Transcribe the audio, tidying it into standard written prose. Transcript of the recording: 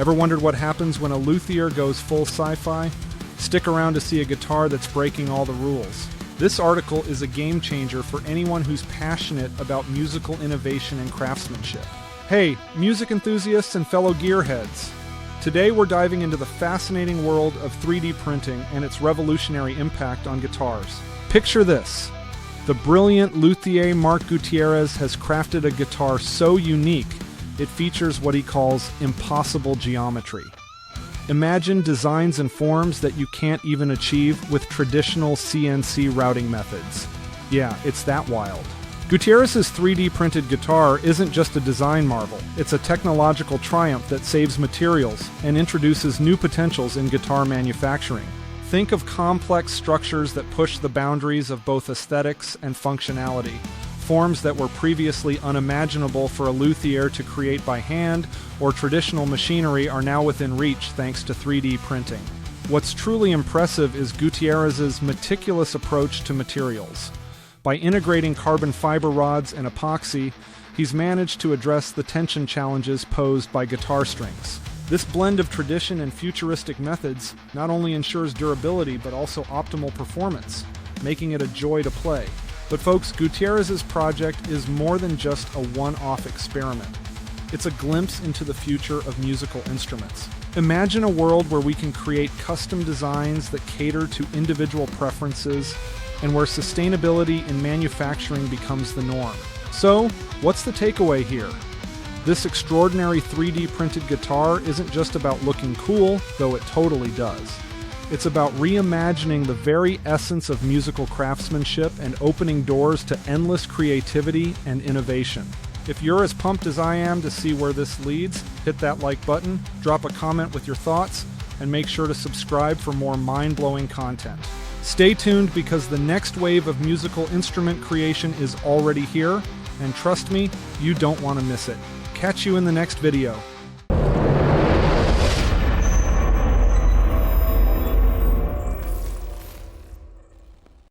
Ever wondered what happens when a luthier goes full sci-fi? Stick around to see a guitar that's breaking all the rules. This article is a game changer for anyone who's passionate about musical innovation and craftsmanship. Hey, music enthusiasts and fellow gearheads! Today we're diving into the fascinating world of 3D printing and its revolutionary impact on guitars. Picture this. The brilliant luthier Mark Gutierrez has crafted a guitar so unique, it features what he calls impossible geometry. Imagine designs and forms that you can't even achieve with traditional CNC routing methods. Yeah, it's that wild. Gutierrez's 3D printed guitar isn't just a design marvel, it's a technological triumph that saves materials and introduces new potentials in guitar manufacturing. Think of complex structures that push the boundaries of both aesthetics and functionality. Forms that were previously unimaginable for a luthier to create by hand or traditional machinery are now within reach thanks to 3D printing. What's truly impressive is Gutierrez's meticulous approach to materials. By integrating carbon fiber rods and epoxy, he's managed to address the tension challenges posed by guitar strings. This blend of tradition and futuristic methods not only ensures durability but also optimal performance, making it a joy to play. But folks, Gutierrez's project is more than just a one-off experiment. It's a glimpse into the future of musical instruments. Imagine a world where we can create custom designs that cater to individual preferences and where sustainability in manufacturing becomes the norm. So, what's the takeaway here? This extraordinary 3D printed guitar isn't just about looking cool, though it totally does. It's about reimagining the very essence of musical craftsmanship and opening doors to endless creativity and innovation. If you're as pumped as I am to see where this leads, hit that like button, drop a comment with your thoughts, and make sure to subscribe for more mind-blowing content. Stay tuned because the next wave of musical instrument creation is already here, and trust me, you don't want to miss it. Catch you in the next video.